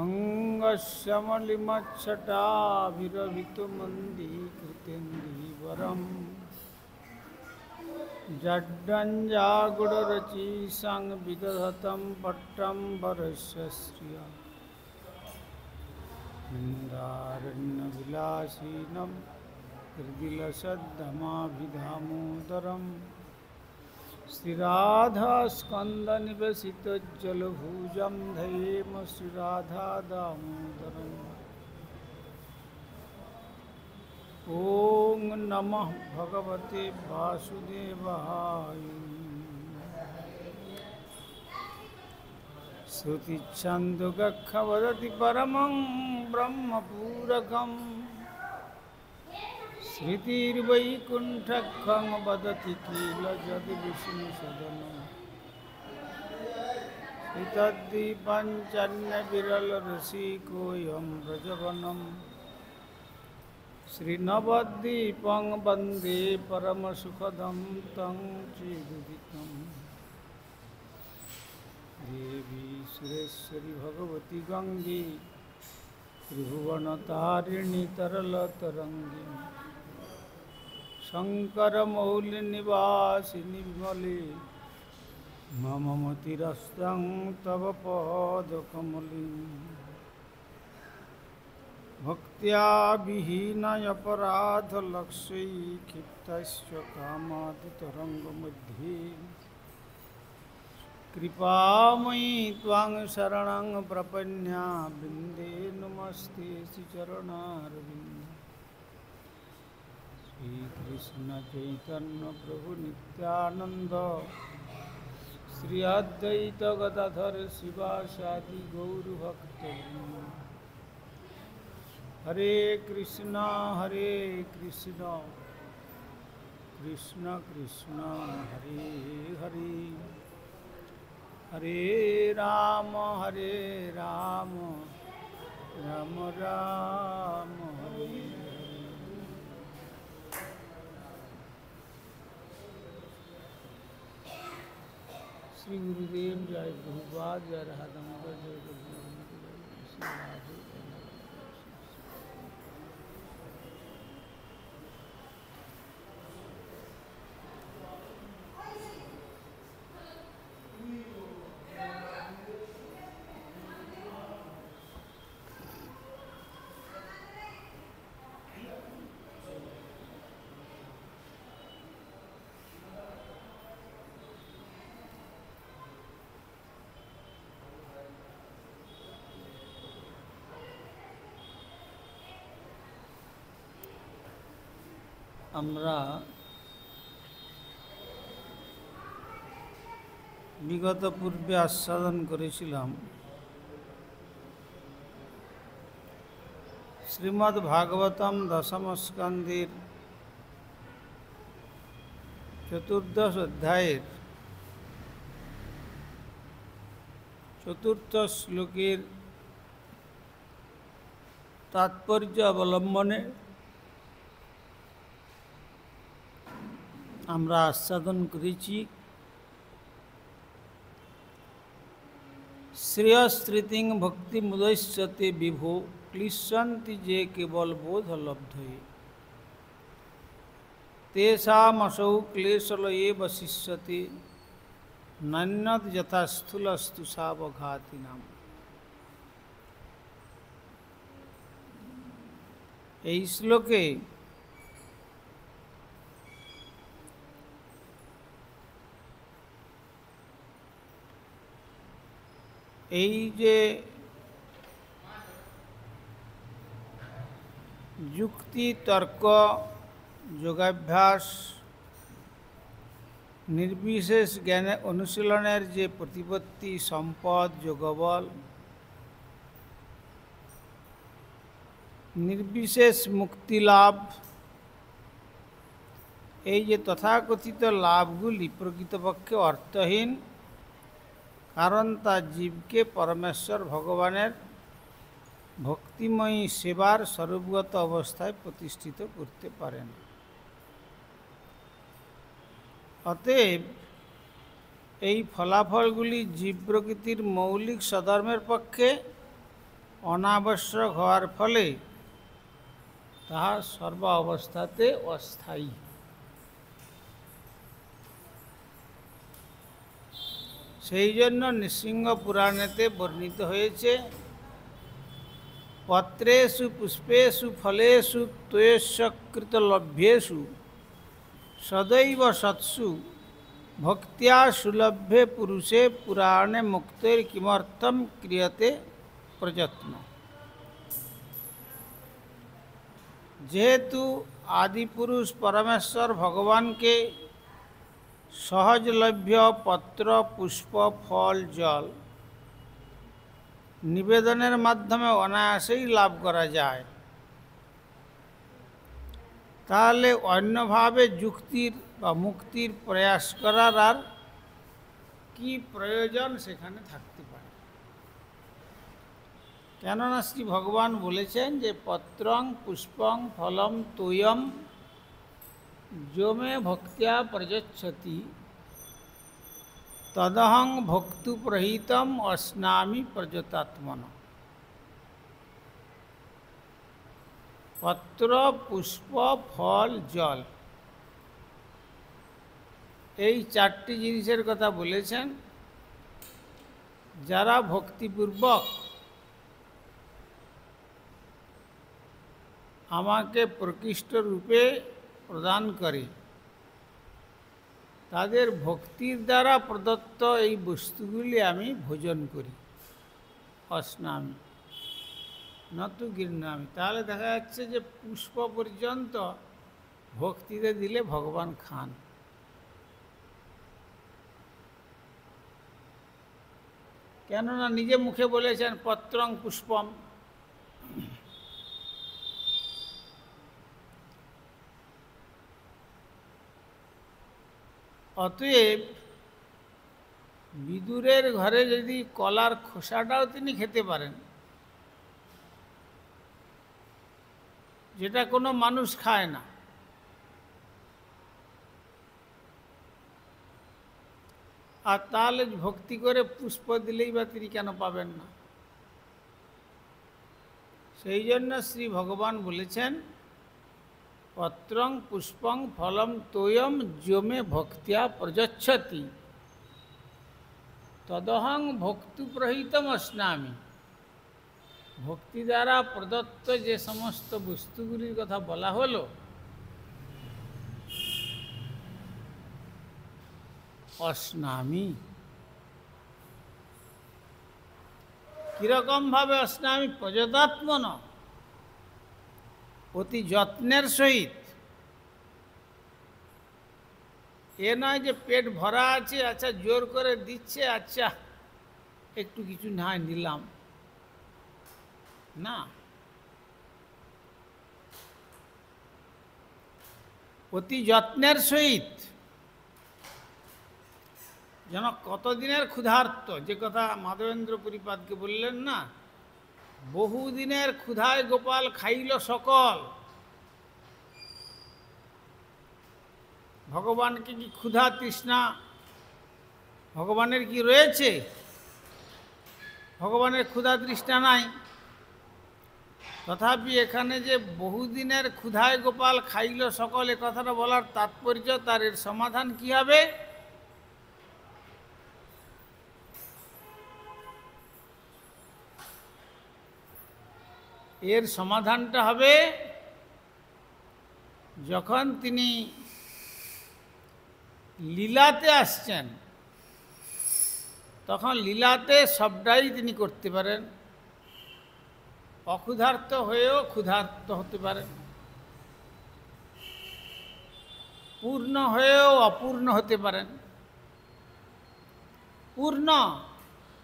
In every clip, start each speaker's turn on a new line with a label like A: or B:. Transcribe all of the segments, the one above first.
A: अंगस्यमलिमच्छटाभिरभितुमन्दीकृतेन्दीवरम् जड्डञ्जागुडरचीसां विदधतं पट्टं वरस्य श्रिया वृन्दारण्यविलासिनं हृदिलसद्धमाभिधामोदरम् श्रीराधास्कन्दनिवेशितज्जलभुजं धयेम श्रीराधादामोदरम् ॐ नमः भगवते वासुदेवाय श्रुतिछन्दोगखवदति परमं ब्रह्मपूरकम् श्रुतिर्वैकुण्ठखं वदति किल यद्विष्णुसदनम् एतद्दीपञ्चन्यविरलरसिकोऽयं व्रजवनम् श्रीनवद्वीपं वन्दे परमसुखदं तं चिदुदितम् देवी सुरेश्वरी भगवती गंगे त्रिभुवनतारिणी तरलतरंगी शङ्करमौलिनिवासिनि विमले मम मतिरस्तं तव पदकमलिम् भक्त्या विहीनयपराधलक्ष्यै क्षिप्तस्य कामादितरङ्गमध्ये कृपामयि त्वां शरणं प्रपन्या वृन्दे नमस्ते श्रीचरणारविन्दे श्रीकृष्ण चैतन्य प्रभु नित्यानंद श्री अद्वैत गदाधर शिवासादि गौरभक्तवृन्द हरे कृष्णा कृष्ण कृष्ण हरे हरे हरे राम राम राम हरे हरे। श्री गुरुदेव जय प्रभुपाद जय राधामोदर जय गुरुदेव। আমরা বিগত পূর্বে আস্বাদন করেছিলাম শ্রীমদ্ ভাগবতম দশম স্কন্দের চতুর্দশ অধ্যায়ের চতুর্থ শ্লোকের তাৎপর্য অবলম্বনে আমরা আস্বাদন করেছি শ্রেয়স্ত্রীতিং ভক্তি মুদস্যতে বিভো ক্লিশ্যন্তি যে কেবল বোধ লব্ধয়ে তেষামসৌ ক্লেশলয়ে বশিষ্যতে নান্যদ যথা স্থূলস্তু সাবঘাতিনাম। এই শ্লোকে এই যে যুক্তি তর্ক যোগাভ্যাস নির্বিশেষ জ্ঞানে অনুশীলনের যে প্রতিপত্তি সম্পদ যোগবল নির্বিশেষ মুক্তি লাভ এই যে তথাকথিত লাভগুলি প্রকৃতপক্ষে অর্থহীন, কারণ তা জীবকে পরমেশ্বর ভগবানের ভক্তিময়ী সেবার স্বরূপগত অবস্থায় প্রতিষ্ঠিত করতে পারে না। অতএব এই ফলাফলগুলি জীব প্রকৃতির মৌলিক স্বধর্মের পক্ষে অনাবশ্যক হওয়ার ফলে তাহা সর্ব অবস্থাতে অস্থায়ী। সেই জন্য নৃসিংহ পুরাণেতে বর্ণিত হয়েছে, পত্রেষু পুষ্পেষু ফলেষু ত্বয়স্যকৃতলভ্যেষু সদৈব সৎসু ভক্তিয়া সুলভ্যে পুরুষে পুরাণে মুক্তের কিমর্থম ক্রিয়তে প্রযত্ন। যেহেতু আদিপুরুষ পরমেশ্বর ভগবানকে সহজলভ্য পত্র, পুষ্প, ফল, জল নিবেদনের মাধ্যমে অনায়াসেই লাভ করা যায়, তাহলে অন্যভাবে যুক্তির বা মুক্তির প্রয়াস করার আর কি প্রয়োজন সেখানে থাকতে পারে? কেননা শ্রী ভগবান বলেছেন যে পত্রং পুষ্পং ফলম তোয়ম যো মে ভক্তিয়া প্রযচ্ছতি তদহং ভক্তু প্রহিতম অস্নামি প্রযতাত্মন। পত্র, পুষ্প, ফল, জল, এই চারটি জিনিসের কথা বলেছেন। যারা ভক্তিপূর্বক আমাকে প্রকৃষ্ট রূপে প্রদান করে, তাদের ভক্তির দ্বারা প্রদত্ত এই বস্তুগুলি আমি ভোজন করি, অস্নামি নতু গৃহ্ণামি। তাহলে দেখা যাচ্ছে যে পুষ্প পর্যন্ত ভক্তিতে দিলে ভগবান খান। কেননা নিজে মুখে বলেছেন পত্রং পুষ্পম। অতএব বিদুরের ঘরে যদি কলার খোসাটাও তিনি খেতে পারেন, যেটা কোনো মানুষ খায় না, আর তাহলে ভক্তি করে পুষ্প দিলেই বা তিনি কেন পাবেন না? সেই জন্য শ্রী ভগবান বলেছেন পত্রং পুষ্পং ফলম তোয়ম যো মে ভক্তিয়া প্রযচ্ছতি তদহং ভক্তু প্রহিতম অস্নামি। ভক্তি দ্বারা প্রদত্ত যে সমস্ত বস্তুগুলির কথা বলা হলো, অস্নামি। কিরকম ভাবে অস্নামি? প্রযতাত্মন, অতি যত্নের সহিত। এ নয় যে পেট ভরা আছে, আচ্ছা জোর করে দিচ্ছে, আচ্ছা একটু কিছু না নিলাম, না। অতি যত্নের সহিত, যেন কতদিনের ক্ষুধার্ত, যে কথা মাধবেন্দ্র পুরীপাদকে বললেন না, বহুদিনের ক্ষুধায় গোপাল খাইল সকল। ভগবানকে কি ক্ষুধা তৃষ্ণা ভগবানের কি রয়েছে? ভগবানের ক্ষুধা তৃষ্ণা নাই। তথাপি এখানে যে বহুদিনের ক্ষুধায় গোপাল খাইল সকল, এ কথাটা বলার তাৎপর্য, তার এর সমাধান কি হবে? এর সমাধানটা হবে যখন তিনি লীলাতে আসছেন, তখন লীলাতে সবটাই তিনি করতে পারেন। অক্ষুধার্ত হয়েও ক্ষুধার্ত হতে পারেন, পূর্ণ হয়েও অপূর্ণ হতে পারেন। পূর্ণ,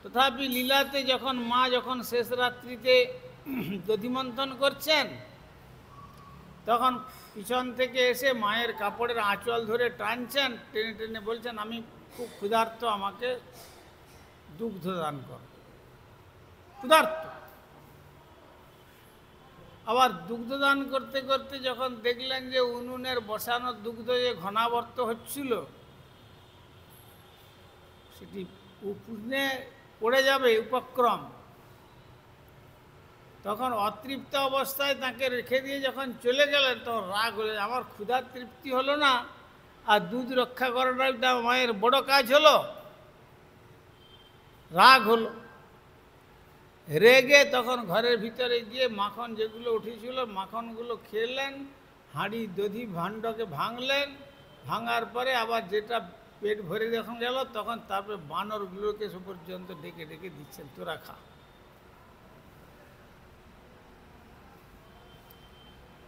A: তথাপি লীলাতে যখন মা যখন শেষ রাত্রিতে দধিমন্থন করছেন, তখন পিছন থেকে এসে মায়ের কাপড়ের আঁচল ধরে টানছেন, টেনে টেনে বলছেন আমি খুব ক্ষুধার্ত, আমাকে দুগ্ধ দান কর। ক্ষুধার্ত। আবার দুগ্ধ দান করতে করতে যখন দেখলেন যে উনুনের বসানো দুগ্ধ যে ঘনাবর্ত হচ্ছিল, সেটি পুণ্যে পড়ে যাবে উপক্রম, তখন অতৃপ্ত অবস্থায় তাকে রেখে দিয়ে যখন চলে গেলেন তখন রাগ হলে আমার ক্ষুধার তৃপ্তি হলো না, আর দুধ রক্ষা করাটা মায়ের বড় কাজ হলো। রাগ হলো, রেগে তখন ঘরের ভিতরে গিয়ে মাখন যেগুলো উঠেছিল মাখনগুলো খেলেন, হাঁড়ি দধি ভাণ্ডকে ভাঙলেন, ভাঙার পরে আবার যেটা পেট ভরে যখন গেল তখন তারপরে বানরগুলোকে সে পর্যন্ত ডেকে ডেকে দিচ্ছেন, তোরা খা।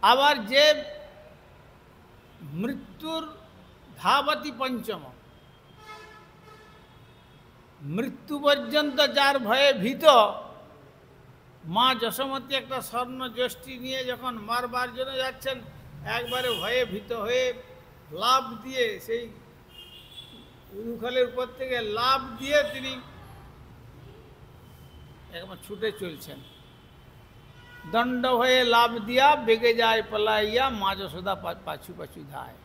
A: আবার যে মৃত্যুর ধাবতি পঞ্চম, মৃত্যু পর্যন্ত যার ভয়ে ভীত, মা যশোমতী একটা স্বর্ণ যষ্টি নিয়ে যখন মারবার জন্য যাচ্ছেন, একবারে ভয়ে ভীত হয়ে লাফ দিয়ে সেই উরুখালের উপর থেকে লাফ দিয়ে তিনি একবার ছুটে চলছেন। দণ্ড হয়ে লাভ দিয়া বেগে যায় পলাইয়া, মা যশোদা পাছু পাছু ধায়।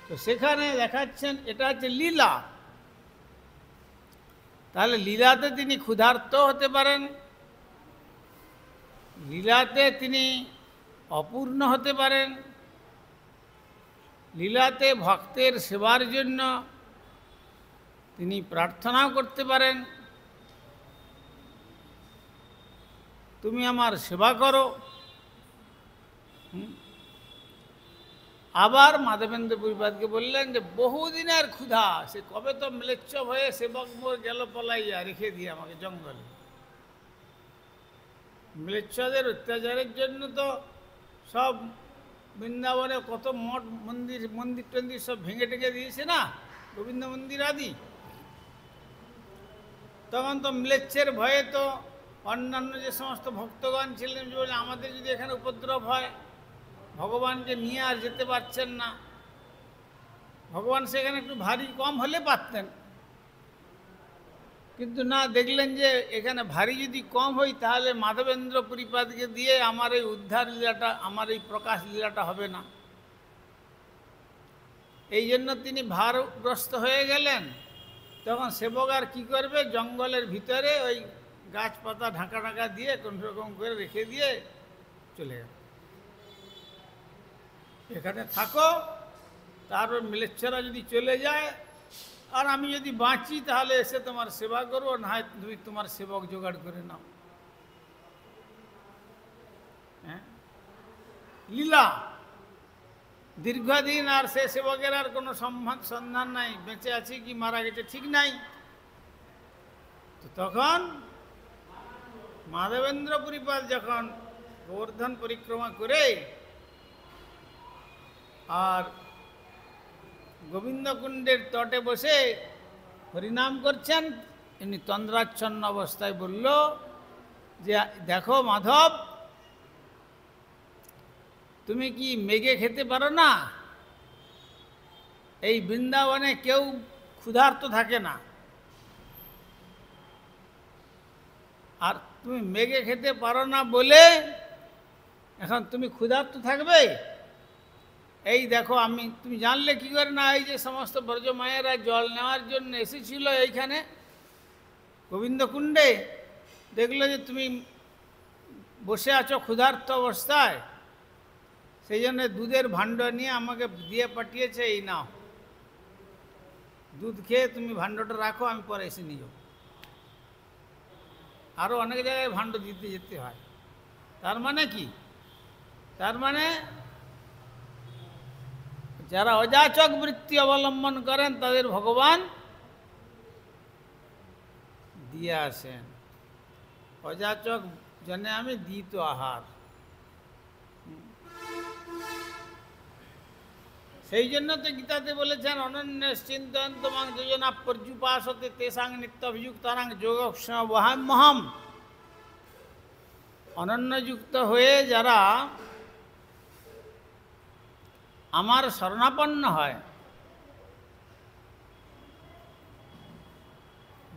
A: তো সেখানে দেখাচ্ছেন এটা হচ্ছে লীলা। তাহলে লীলাতে তিনি ক্ষুধার্ত হতে পারেন, লীলাতে তিনি অপূর্ণ হতে পারেন, লীলাতে ভক্তের সেবার জন্য তিনি প্রার্থনাও করতে পারেন, তুমি আমার সেবা করো। আবার মাধবেন্দ্র পুরীপাদকে বললেন যে বহুদিনের ক্ষুধা, সে কবে তো ম্লেচ্ছ হয়ে সেবক মোর গেল পলাইয়া, রেখে দিয়ে আমাকে জঙ্গলে। ম্লেচ্ছদের অত্যাচারের জন্য তো সব বৃন্দাবনে কত মঠ মন্দির মন্দির টন্দির সব ভেঙে টেঙে দিয়েছে না, গোবিন্দ মন্দির আদি। তখন তো ম্লেচ্ছের ভয়ে তো অন্যান্য যে সমস্ত ভক্তগণ ছিলেন বলে আমাদের যদি এখানে উপদ্রব হয়, ভগবানকে নিয়ে আর যেতে পারছেন না। ভগবান সেখানে একটু ভারী কম হলে পারতেন, কিন্তু না, দেখলেন যে এখানে ভারী যদি কম হই তাহলে মাধবেন্দ্র পুরীপাদকে দিয়ে আমার এই উদ্ধার লীলাটা, আমার এই প্রকাশ লীলাটা হবে না। এই জন্য তিনি ভারগ্রস্ত হয়ে গেলেন। তখন সেবক আর কী করবে, জঙ্গলের ভিতরে ওই গাছপাতা ঢাকা ঢাকা দিয়ে কোনোরকম করে রেখে দিয়ে চলে গেল, এখানে থাকো, তারপর ম্লেচ্ছরা যদি চলে যায় আর আমি যদি বাঁচি তাহলে এসে তোমার সেবা করবো, না হয় তুমি তোমার সেবক জোগাড় করে নাও। হ্যাঁ, লীলা দীর্ঘদিন, আর সে সেবকের আর কোনো সন্ধান নাই, বেঁচে আছে কি মারা গেছে ঠিক নাই। তো তখন মাধবেন্দ্র পুরীপাদ যখন গোবর্ধন পরিক্রমা করে আর গোবিন্দকুণ্ডের তটে বসে হরিনাম করছেন, ইনি তন্দ্রাচ্ছন্ন অবস্থায় বলল যে দেখো মাধব, তুমি কি মেঘে খেতে পারো না? এই বৃন্দাবনে কেউ ক্ষুধার্ত থাকে না, আর তুমি মেঘে খেতে পারো না বলে এখন তুমি ক্ষুধার্ত থাকবে? এই দেখো, আমি তুমি জানলে কি করে না, এই যে সমস্ত ব্রজমায়েরা জল নেওয়ার জন্য এসেছিল এইখানে গোবিন্দকুণ্ডে, দেখলো যে তুমি বসে আছো ক্ষুধার্ত অবস্থায়, সেই জন্য দুধের ভাণ্ড নিয়ে আমাকে দিয়ে পাঠিয়েছে, এই নাও দুধ খেয়ে তুমি ভাণ্ডটা রাখো, আমি পরে এসে নিয়ে যাবো। আরও অনেক জায়গায় ভাণ্ড দিতে যেতে হয়। তার মানে কি? তার মানে যারা অযাচক বৃত্তি অবলম্বন করেন তাদের ভগবান দিয়ে আসেন। অযাচক জনে আমি দিত আহার। সেই জন্য তো গীতাতে বলেছেন অনন্য চিন্তয়ন্ত মাং যোজনা পর্যুপাসতে তেসাং নিত্য অভিযুক্তানাং যোগক্ষমহম। অনন্যযুক্ত হয়ে যারা আমার শরণাপন্ন হয়,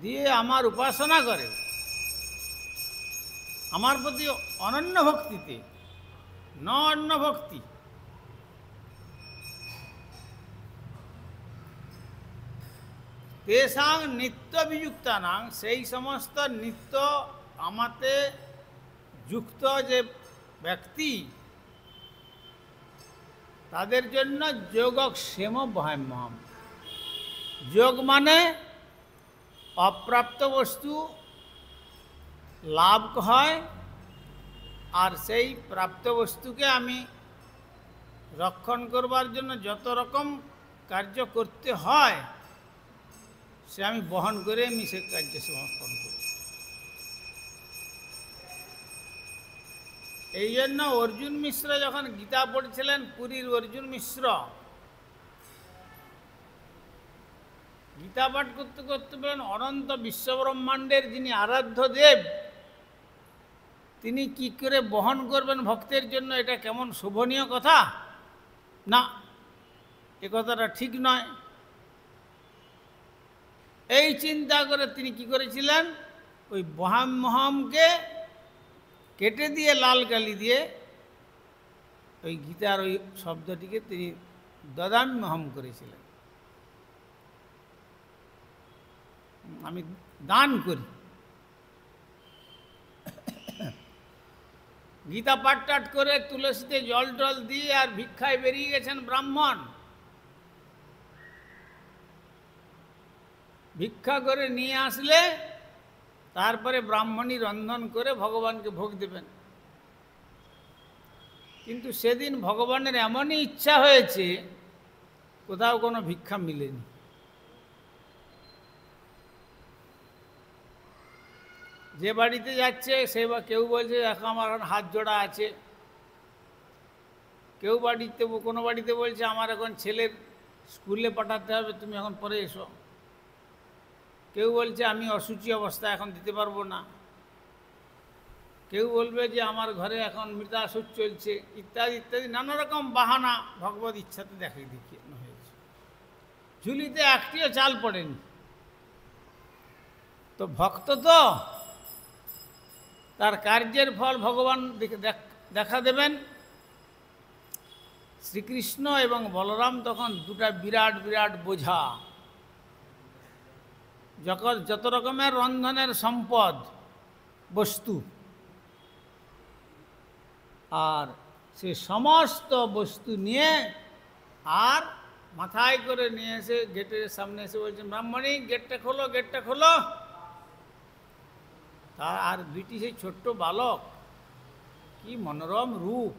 A: দিয়ে আমার উপাসনা করে, আমার প্রতি অনন্য ভক্তিতে, ন অন্য ভক্তি, তেষাং নিত্য বিযুক্তানাং, সেই সমস্ত নিত্য আমাতে যুক্ত যে ব্যক্তি, তাদের জন্য যোগক্ষেম বহাম্যহম। যোগ মানে অপ্রাপ্ত বস্তু লাভ হয়, আর সেই প্রাপ্ত বস্তুকে আমি রক্ষণ করবার জন্য যত রকম কার্য করতে হয় সে আমি বহন করে আমি সে কার্য সমর্পণ করি। এই জন্য অর্জুন মিশ্র যখন গীতা পড়ছিলেন, পুরীর অর্জুন মিশ্র গীতা পাঠ করতে করতে বলেন, অনন্ত বিশ্বব্রহ্মাণ্ডের যিনি আরাধ্য দেব, তিনি কি করে বহন করবেন ভক্তের জন্য? এটা কেমন শোভনীয় কথা না, এ কথাটা ঠিক নয়। এই চিন্তা করে তিনি কি করেছিলেন, ওই বহাম্যহমকে কেটে দিয়ে লাল কালি দিয়ে ওই গীতার ওই শব্দটিকে তিনি দদাম্যহম করেছিলেন, আমি দান করি। গীতা পাঠ টাট করে তুলসীতে জল টল দিয়ে আর ভিক্ষায় বেরিয়ে গেছেন ব্রাহ্মণ। ভিক্ষা করে নিয়ে আসলে তারপরে ব্রাহ্মণী রন্ধন করে ভগবানকে ভোগ দেবেন। কিন্তু সেদিন ভগবানের এমনই ইচ্ছা হয়েছে, কোথাও কোনো ভিক্ষা মিলেনি। যে বাড়িতে যাচ্ছে সে বা কেউ বলছে দেখো আমার এখন হাত জোড়া আছে, কেউ বাড়িতে কোনো বাড়িতে বলছে আমার এখন ছেলের স্কুলে পাঠাতে হবে, তুমি এখন পরে এসো। কেউ বলছে আমি অসুচি অবস্থা এখন দিতে পারবো না। কেউ বলবে যে আমার ঘরে এখন মৃতাসুর চলছে, ইত্যাদি ইত্যাদি নানা রকম বাহানা ভগবত ইচ্ছাতে দেখানো হয়েছে। ঝুলিতে একটিও চাল পড়েনি। তো ভক্ত তো তার কার্যের ফল ভগবান দেখা দেবেন। শ্রীকৃষ্ণ এবং বলরাম তখন দুটা বিরাট বিরাট বোঝা, যত রকমের রন্ধনের সম্পদ বস্তু, আর সে সমস্ত বস্তু নিয়ে আর মাথায় করে নিয়ে এসে গেটের সামনে এসে বলছেন, ব্রাহ্মণী গেটটা খোলো, গেটটা খোলো। আর দুইটি সেই ছোট্ট বালক, কি মনোরম রূপ,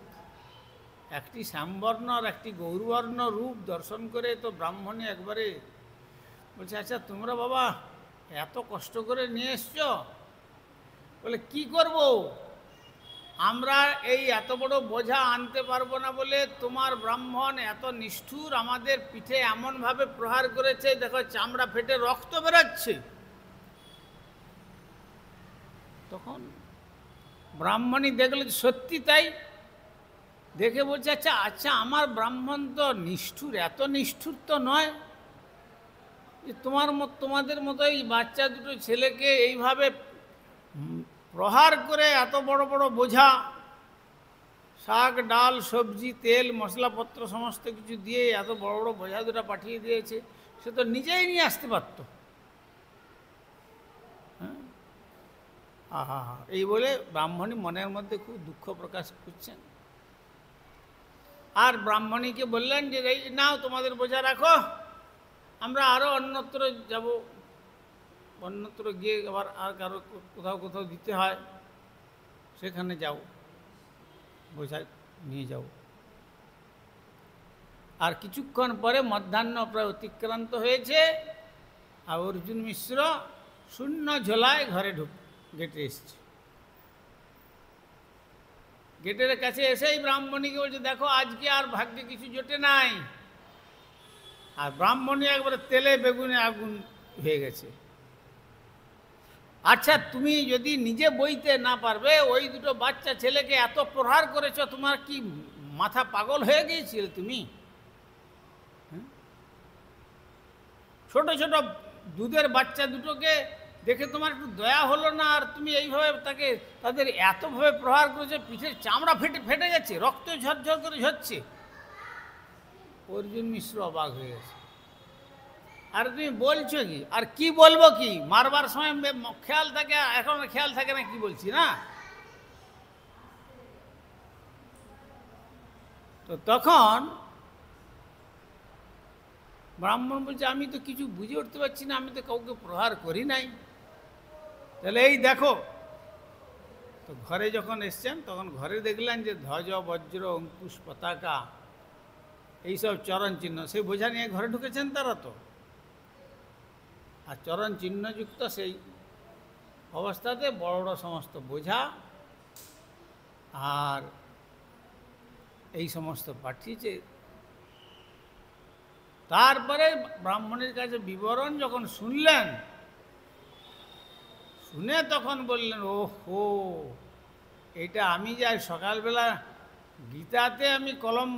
A: একটি শ্যামবর্ণ আর একটি গৌরবর্ণ রূপ দর্শন করে তো ব্রাহ্মণী একবারে বলছে, আচ্ছা তোমরা বাবা এত কষ্ট করে নিয়ে এসছো, বলে কি করব, আমরা এই এত বড় বোঝা আনতে পারবো না বলে তোমার ব্রাহ্মণ এত নিষ্ঠুর, আমাদের পিঠে এমনভাবে প্রহার করেছে, দেখো চামড়া ফেটে রক্ত বেরোচ্ছে। তখন ব্রাহ্মণী দেখল সত্যি তাই, দেখে বলছে আচ্ছা আচ্ছা আমার ব্রাহ্মণ তো নিষ্ঠুর, এত নিষ্ঠুর তো নয় যে তোমাদের মতো এই বাচ্চা দুটো ছেলেকে এইভাবে প্রহার করে এত বড় বড় বোঝা শাক ডাল সবজি তেল মশলাপত্র সমস্ত কিছু দিয়ে এত বড় বড় বোঝা দুটো পাঠিয়ে দিয়েছে, সে তো নিজেই নিয়ে আসতে পারত। আহা, এই বলে ব্রাহ্মণী মনের মধ্যে খুব দুঃখ প্রকাশ করছেন। আর ব্রাহ্মণীকে বললেন যে এই নাও তোমাদের বোঝা রাখো, আমরা আরও অন্যত্র যাব, অন্যত্র গিয়ে আবার আর কারো কোথাও কোথাও দিতে হয়, সেখানে যাও, বোঝা নিয়ে যাও। আর কিছুক্ষণ পরে মধ্যাহ্ন প্রায় অতিক্রান্ত হয়েছে, আর অর্জুন মিশ্র শূন্য ঝোলায় ঘরে গেটে এসছে। গেটের কাছে এসেই ব্রাহ্মণীকে বলছে দেখো আজকে আর ভাগ্যে কিছু জোটে নাই। আর ব্রাহ্মণী একবারে তেলে বেগুনে আগুন হয়ে গেছে। আচ্ছা তুমি যদি নিজে বইতে না পারবে, ওই দুটো বাচ্চা ছেলেকে এত প্রহার করেছ, তোমার কি মাথা পাগল হয়ে গিয়েছিল? তুমি ছোট ছোট দুধের বাচ্চা দুটোকে দেখে তোমার একটু দয়া হলো না? আর তুমি এইভাবে তাদের এতভাবে প্রহার করেছে, পিঠের চামড়া ফেটে যাচ্ছে, রক্ত ঝরঝর করে ঝরছে। অর্জুন মিশ্র অবাক হয়ে গেছে। আর তুমি বলছো কি, আর কি বলবো, কি মারবার সময় খেয়াল থাকে, এখন খেয়াল থাকে না কি বলছি না। তো তখন ব্রাহ্মণ বলছে, আমি তো কিছু বুঝে উঠতে পারছি না, আমি তো কাউকে প্রহার করি নাই। তাহলে এই দেখো। তো ঘরে যখন এসছেন তখন ঘরে দেখলেন যে ধ্বজ বজ্র অঙ্কুশ পতাকা এইসব চরণ চিহ্ন, সেই বোঝা নিয়ে ঘরে ঢুকেছেন তারা। তো আর চরণ চিহ্নযুক্ত সেই অবস্থাতে বড় বড় সমস্ত বোঝা আর এই সমস্ত পাঠিয়েছে। তারপরে ব্রাহ্মণের কাছে বিবরণ যখন শুনলেন, শুনে তখন বললেন, ওহো, এটা আমি যাই সকালবেলা গীতাতে আমি কলম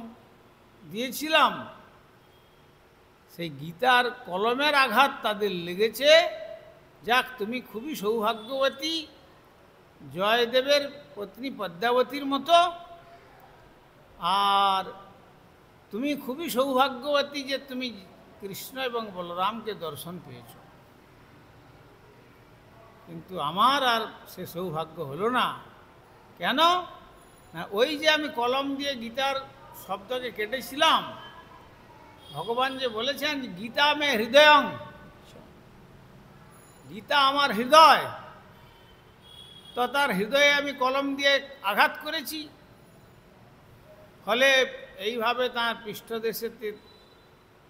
A: দিয়েছিলাম, সেই গীতার কলমের আঘাত তাদের লেগেছে। যাক, তুমি খুবই সৌভাগ্যবতী, জয়দেবের পত্নী পদ্মাবতীর মতো, আর তুমি খুবই সৌভাগ্যবতী যে তুমি কৃষ্ণ এবং বলরামকে দর্শন পেয়েছ। কিন্তু আমার আর সে সৌভাগ্য হলো না। কেন না, ওই যে আমি কলম দিয়ে গীতার শব্দকে কেটেছিলাম, ভগবান যে বলেছেন গীতা মে হৃদয়ং, গীতা আমার হৃদয়, তো তার হৃদয়ে আমি কলম দিয়ে আঘাত করেছি। ফলে এইভাবে তাঁর পৃষ্ঠদেশেতে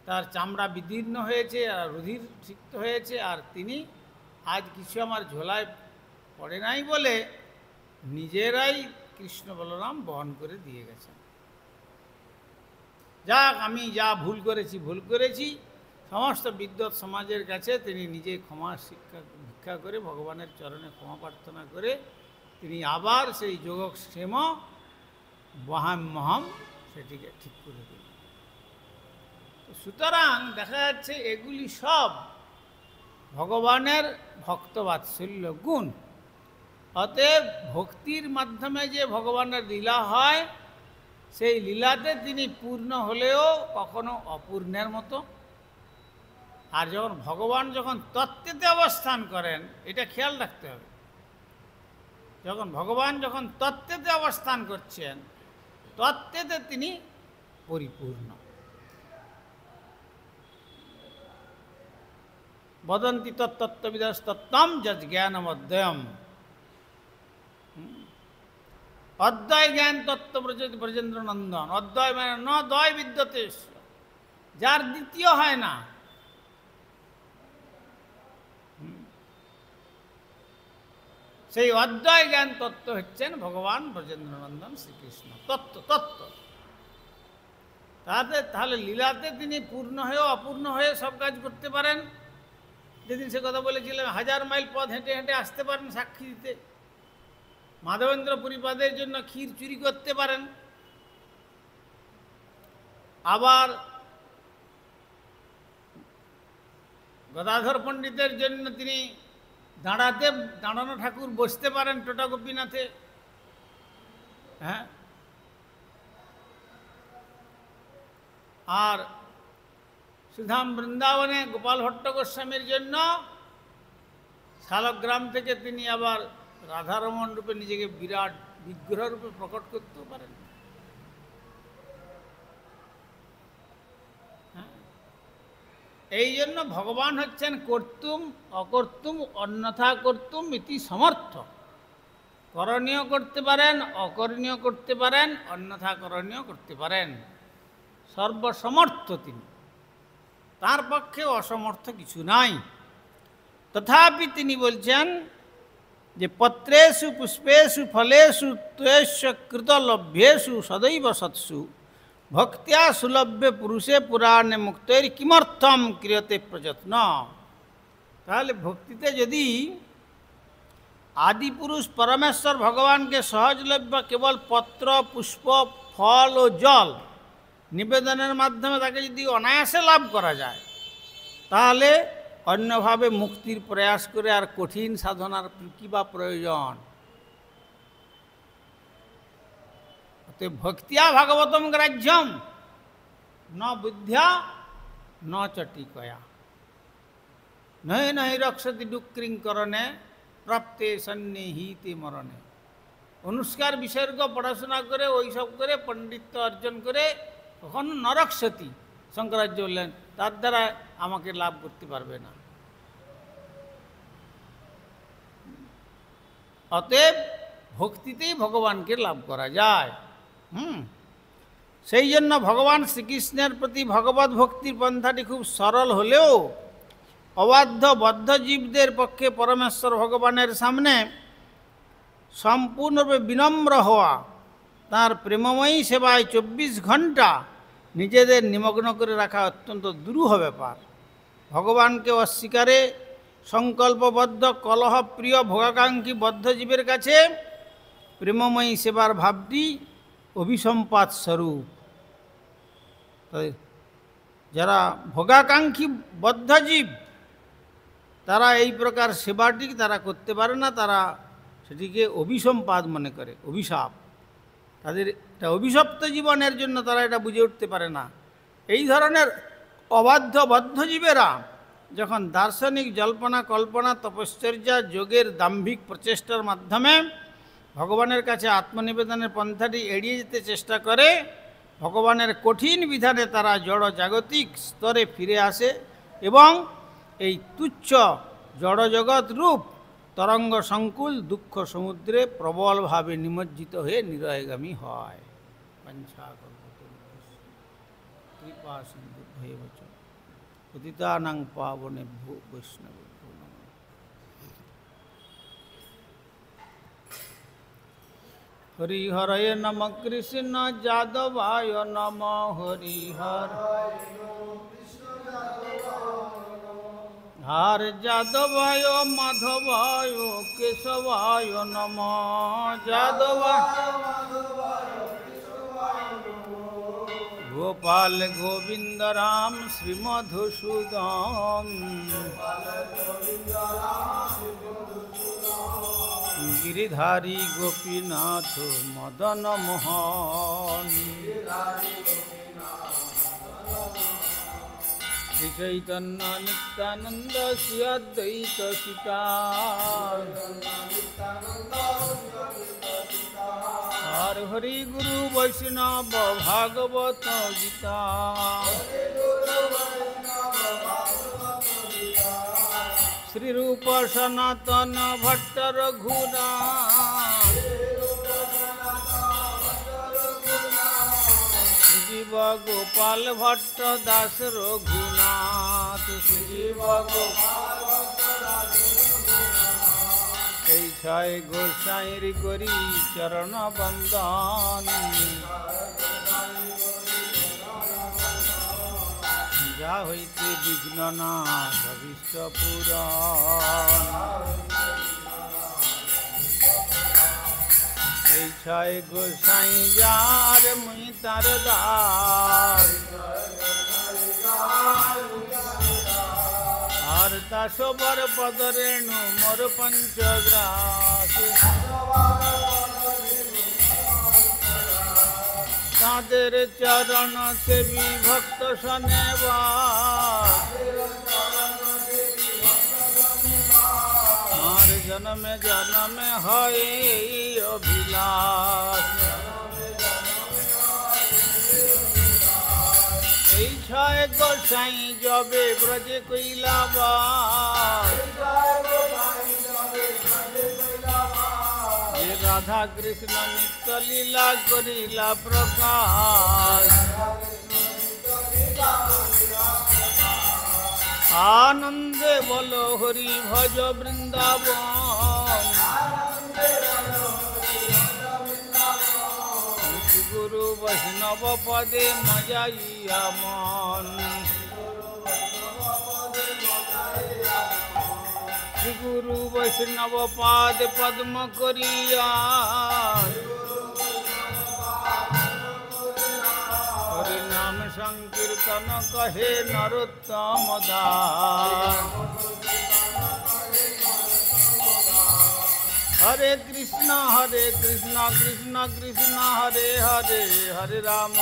A: তার চামড়া বিদীর্ণ হয়েছে আর রুধির সিক্ত হয়েছে, আর তিনি আজ কিছু আমার ঝোলায় পড়ে নাই বলে নিজেরাই কৃষ্ণ বলরাম বহন করে দিয়ে গেছেন। যাক, আমি যা ভুল করেছি, সমস্ত বিদ্বৎ সমাজের কাছে তিনি নিজে ক্ষমা ভিক্ষা করে ভগবানের চরণে ক্ষমা প্রার্থনা করে তিনি আবার সেই যোগক্ষেম মহাম সেটিকে ঠিক করে দিলেন। সুতরাং দেখা যাচ্ছে এগুলি সব ভগবানের ভক্তবাৎসল্য গুণ। অতএব ভক্তির মাধ্যমে যে ভগবানের লীলা হয়, সেই লীলাতে তিনি পূর্ণ হলেও কখনো অপূর্ণের মতো। আর যখন ভগবান যখন তত্ত্বেতে অবস্থান করেন, এটা খেয়াল রাখতে হবে, ভগবান যখন তত্ত্বেতে অবস্থান করছেন, তত্ত্বেতে তিনি পরিপূর্ণ। বদন্তি তত্ত্ববিদস্তত্ত্বম যজ্ঞানম অদ্বয়ম। অদ্বয় জ্ঞান তত্ত্ব ব্রজেন্দ্র নন্দন। অদ্বয় মানে ন দ্বয় বিদ্যতে, যার দ্বিতীয় হয় না। সেই অদ্বয় জ্ঞান তত্ত্ব হচ্ছেন ভগবান ব্রজেন্দ্র নন্দন শ্রীকৃষ্ণ। তত্ত্ব তাহলে লীলাতে তিনি পূর্ণ হয়েও অপূর্ণ হয়ে সব কাজ করতে পারেন। যেদিন সে কথা বলেছিলাম, 1000 মাইল পথ হেঁটে হেঁটে আসতে পারেন সাক্ষী দিতে। মাধবেন্দ্র পরিপাদের জন্য ক্ষীর চুরি করতে পারেন। আবার গদাধর পণ্ডিতের জন্য তিনি দাঁড়ানো ঠাকুর বসতে পারেন টোটা গোপীনাথে। হ্যাঁ, আর সুধাম বৃন্দাবনে গোপাল ভট্ট গোস্বামীর জন্য শালগ্রাম থেকে তিনি আবার রাধারমণ রূপে নিজেকে বিরাট বিগ্রহ রূপে প্রকট করতে পারেন। এই জন্য ভগবান হচ্ছেন কর্তুম অকর্তুম অন্যথা কর্তুম ইতি সমর্থ। করণীয় করতে পারেন, অকরণীয় করতে পারেন, অন্যথা করণীয় করতে পারেন। সর্বসমর্থ তিনি, তার পক্ষে অসমর্থ কিছু নাই। তথাপি তিনি বলছেন যে পত্রেষু পুষ্পেষু ফলেষু ত্বস্য কৃতলভ্যেষু সদৈব সৎসু ভক্তিয়া সুলভ্যে পুরুষে পুরাণে মুক্তের কিমর্থম ক্রিয়তে প্রযত্ন। তাহলে ভক্তিতে যদি আদিপুরুষ পরমেশ্বর ভগবানকে সহজলভ্য কেবল পত্র, পুষ্প, ফল ও জল নিবেদনের মাধ্যমে তাকে যদি অনায়াসে লাভ করা যায়, তাহলে অন্যভাবে মুক্তির প্রয়াস করে আর কঠিন সাধনার কি বা প্রয়োজন। ভক্তিয়া ভাগবতম গ্রাহ্যম ন বুদ্ধ্যা ন চটিকয়া। নহে নহে রক্ষতি ডুক্রিংকরণে প্রাপ্তে সন্নিহিতে মরণে। অনুষ্কার বিসর্গ পড়াশোনা করে ওইসব করে পণ্ডিত্য অর্জন করে কখনো নরক্ষতি, শঙ্করাচার্য বললেন তার দ্বারা আমাকে লাভ করতে পারবে না। অতএব ভক্তিতেই ভগবানকে লাভ করা যায়। সেই জন্য ভগবান শ্রীকৃষ্ণের প্রতি ভগবত ভক্তির পন্থাটি খুব সরল হলেও অবাধ্য বদ্ধ জীবদের পক্ষে পরমেশ্বর ভগবানের সামনে সম্পূর্ণরূপে বিনম্র হওয়া, তাঁর প্রেমময়ী সেবায় 24 ঘন্টা নিজেদের নিমগ্ন করে রাখা অত্যন্ত দুরূহ ব্যাপার। ভগবানকে অস্বীকারে সংকল্পবদ্ধ কলহপ্রিয় ভোগাকাঙ্ক্ষী বদ্ধজীবের কাছে প্রেমময়ী সেবার ভাবটি অভিসম্পাত স্বরূপ। যারা ভোগাকাঙ্ক্ষী বদ্ধজীব তারা এই প্রকার সেবাটি তারা করতে পারে না, তারা সেটিকে অভিসম্পাদ মনে করে, অভিশাপ। তাদের এটা অভিশপ্ত জীবনের জন্য তারা এটা বুঝে উঠতে পারে না। এই ধরনের অবাধ্য বদ্ধজীবেরা যখন দার্শনিক জল্পনা কল্পনা তপশ্চর্যা যোগের দাম্ভিক প্রচেষ্টার মাধ্যমে ভগবানের কাছে আত্মনিবেদনের পন্থাটি এড়িয়ে যেতে চেষ্টা করে, ভগবানের কঠিন বিধানে তারা জড় জাগতিক স্তরে ফিরে আসে এবং এই তুচ্ছ জড়জগৎ রূপ তরঙ্গ সংকুল দুঃখ সমুদ্রে প্রবলভাবে নিমজ্জিত হয়ে নিরয়গামী হয়। কৃপা সিন্ধু ভৈবচ পতিতানাং পাবনেভ্যো বৈষ্ণবেভ্যো নমঃ। হরিহরয় নম কৃষ্ণ যাদবায় নম হরিহর হর যাদবায় মাধবায় কেশবায় নম যাদবায় গোপাল গোবিন্দ রাম শ্রীমধুসূদন গিরিধারী গোপীনাথ মদন মোহন শ্রী চৈতন্য নিত্যানন্দ শ্রী অদ্বৈত সীতা হর হরি গুরু বৈষ্ণব ভাগবত গীতা শ্রী রূপ সনাতন ভট্ট রঘুনাথ জীব গোপাল ভট্ট দাস রঘুনাথ জীব এই ছয় গোসাইর করি চরণ বন্দন যা হইতে বিঘ্ন নাশ ভবিষ্য পুরাণ এই ছয় গোসাই যার মুই তার দাস আর দাসবর পদরেণু মোর পঞ্চগ্রাস তাদের চরণ সেবী ভক্ত শোনেবার আর জন্মে জন্মে হয় অভিলাষ এই ছয় গোসাই যবে ব্রজে কইলাবার রাধা কৃষ্ণ নিত্য লীলা করিলা প্রকাশ আনন্দে বলো হরি ভজ বৃন্দাবন গুরু বৈষ্ণব পদে মজাইয়া মন গুরু বৈষ্ণব পাদ পদ্ম করিয়া হরি নাম সংকীর্তন কহে নরোত্তম দাস হরে কৃষ্ণ কৃষ্ণ কৃষ্ণ হরে হরে হরে রাম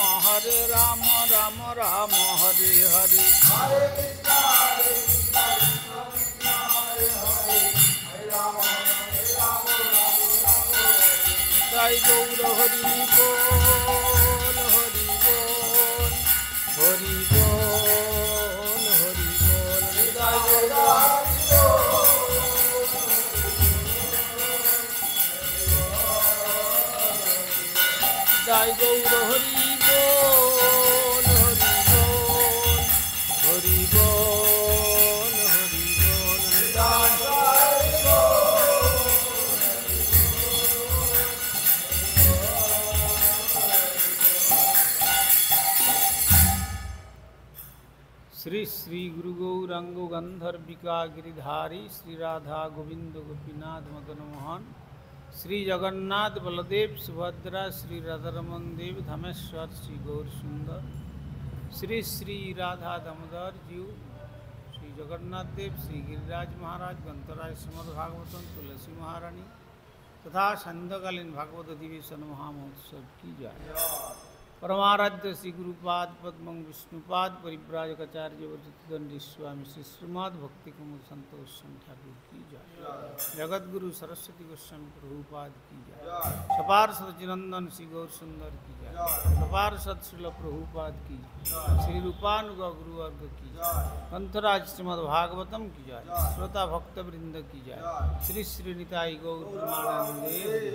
A: রাম রাম হরে হরে নিতাই গৌর হরি বল, হরি বল, হরি বল, হরি বল, নিতাই গৌর নিতাই গৌর হরি বল, হরি বল, হরি বল, হরি বল, নিতাই श्री श्री गुरु गौरांग गंधर्विका गिरिधारी श्री राधा गोविंद गोपीनाथ मदन मोहन श्री जगन्नाथ बलदेव सुभद्रा श्री राधारमन देव धमेश्वर श्री गौर सुंदर श्री श्री राधा दामोदर जीव श्री जगन्नाथ देव श्री गिरिराज महाराज गंतराज श्रीमद् भागवतम तुलसी महारानी तथा संध्याकालीन भागवत अधिवेशन महामहोत्सव की जाए। परमाराध्य श्री गुरुपाद पद्मं विष्णुपाद परिव्राजकाचार्य वर्जितदंडी स्वामी श्री श्रीमद् भक्ति कुमुद संतोष ठाकुर की जाए। जगत गुरु सरस्वती गोस्वामी प्रभुपाद की जाए। सपार्षद चिरंदन श्री गौर सुंदर की जाए। सपार्षद श्रील प्रभुपाद की जाए। श्री रूपानुग गुरुवर्ग की जाए। ग्रंथराज श्रीमद् भागवतम की जाए। श्रोता भक्त वृंद की जाए। श्री श्री निताई गौर प्रेमानंदे।